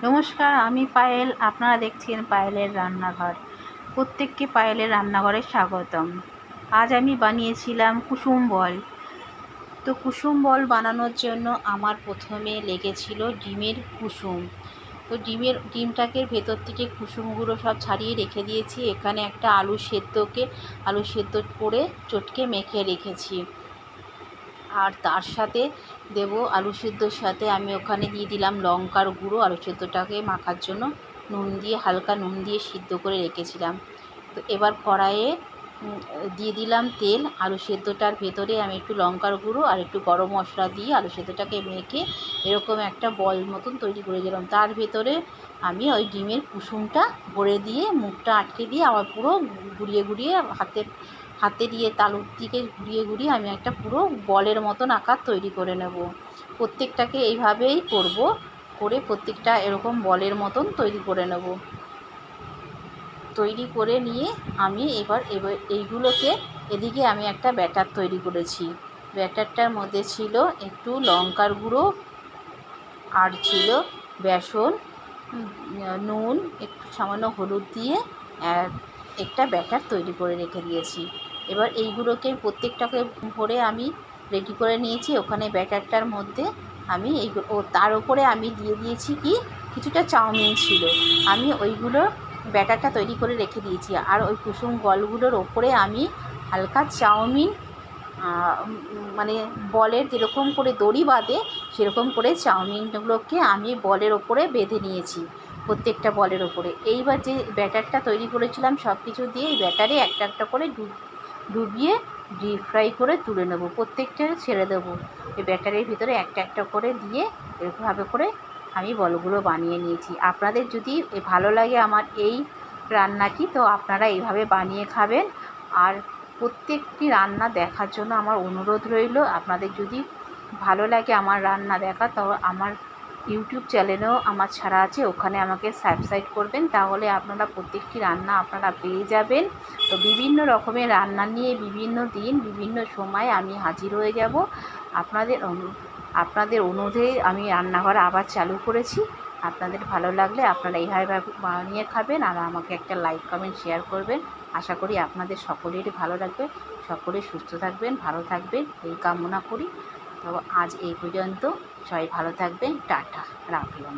নমস্কার, আমি পায়েল। আপনারা দেখছেন পায়েলের রান্নাঘর। প্রত্যেককে পায়েলের রান্নাঘরে স্বাগতম। আজ আমি বানিয়েছিলাম কুসুম বল। তো কুসুম বল বানানোর জন্য আমার প্রথমে লেগেছিল ডিমের কুসুম। তো ডিমটাকে ভেতর থেকে কুসুমগুলো সব ছাড়িয়ে রেখে দিয়েছি। এখানে একটা আলু সেদ্ধ করে চটকে মেখে রেখেছি। আর তার সাথে দেব আলু সেদ্ধর সাথে আমি ওখানে দিয়ে দিলাম লঙ্কার গুঁড়ো। আলু সেদ্ধটাকে মাখার জন্য হালকা নুন দিয়ে সিদ্ধ করে রেখেছিলাম। তো এবার কড়াইয়ে দিয়ে দিলাম তেল। আলু সেদ্ধটার ভেতরে আমি একটু লঙ্কার গুঁড়ো আর একটু গরম মশলা দিয়ে আলু সেদ্ধটাকে মেখে এরকম একটা বল মতন তৈরি করে দিলাম। তার ভেতরে আমি ওই ডিমের কুসুমটা ভরে দিয়ে মুখটা আটকে দিয়ে আবার পুরো ঘুরিয়ে হাতে দিয়ে তালুর দিকে ঘুরিয়ে আমি একটা পুরো বলের মতন আকার তৈরি করে নেব। প্রত্যেকটাকে এইভাবেই করে প্রত্যেকটা এরকম বলের মতন তৈরি করে নেব। তৈরি করে নিয়ে আমি এবার এইগুলোকে এদিকে আমি একটা ব্যাটার তৈরি করেছি। ব্যাটারটার মধ্যে ছিল একটু লঙ্কার গুঁড়ো আর ছিল বেসন, নুন, একটু সামান্য হলুদ দিয়ে একটা ব্যাটার তৈরি করে রেখে দিয়েছি। এবার এইগুলোকে প্রত্যেকটাকে ভরে আমি রেডি করে নিয়েছি। ওখানে ব্যাটারটার মধ্যে আমি তার উপরে আমি দিয়ে দিয়েছি কিছুটা চাউমিন ছিল। আমি ওইগুলো ব্যাটারটা তৈরি করে রেখে দিয়েছি। আর ওই কুসুম বলগুলোর ওপরে আমি হালকা চাউমিন, মানে বলের যেরকম করে দড়ি বাঁধে সেরকম করে চাউমিনগুলোকে আমি বলের ওপরে বেঁধে নিয়েছি, প্রত্যেকটা বলের ওপরে। এইবার যে ব্যাটারটা তৈরি করেছিলাম সব কিছু দিয়ে এই ব্যাটারে একটা একটা করে ডুবিয়ে ডিপ ফ্রাই করে তুলে নেব। প্রত্যেকটা ছেড়ে দেবো এই ব্যাটারের ভিতরে একটা একটা করে দিয়ে এরকমভাবে করে আমি বলগুলো বানিয়ে নিয়েছি। আপনাদের যদি ভালো লাগে আমার এই রান্নাটি, তো আপনারা এইভাবে বানিয়ে খাবেন। আর প্রত্যেকটি রান্না দেখার জন্য আমার অনুরোধ রইল। আপনাদের যদি ভালো লাগে আমার রান্না দেখা, তো আমার ইউটিউব চ্যানেলেও আমার ছাড়া আছে, ওখানে আমাকে সাবস্ক্রাইব করবেন। তাহলে আপনারা প্রত্যেকটি রান্না আপনারা পেয়ে যাবেন। তো বিভিন্ন রকমের রান্না নিয়ে বিভিন্ন দিন বিভিন্ন সময় আমি হাজির হয়ে যাব। আপনাদের অনুরোধে আমি রান্নাঘর আবার চালু করেছি। আপনাদের ভালো লাগলে আপনারা এইভাবে বানিয়ে খাবেন আর আমাকে একটা লাইক কমেন্ট শেয়ার করবেন। আশা করি আপনাদের সকলেরই ভালো লাগবে। সকলে সুস্থ থাকবেন, ভালো থাকবেন এই কামনা করি। তো আজ এই পর্যন্ত। সবাই ভালো থাকবেন। টাটা, রাখলাম।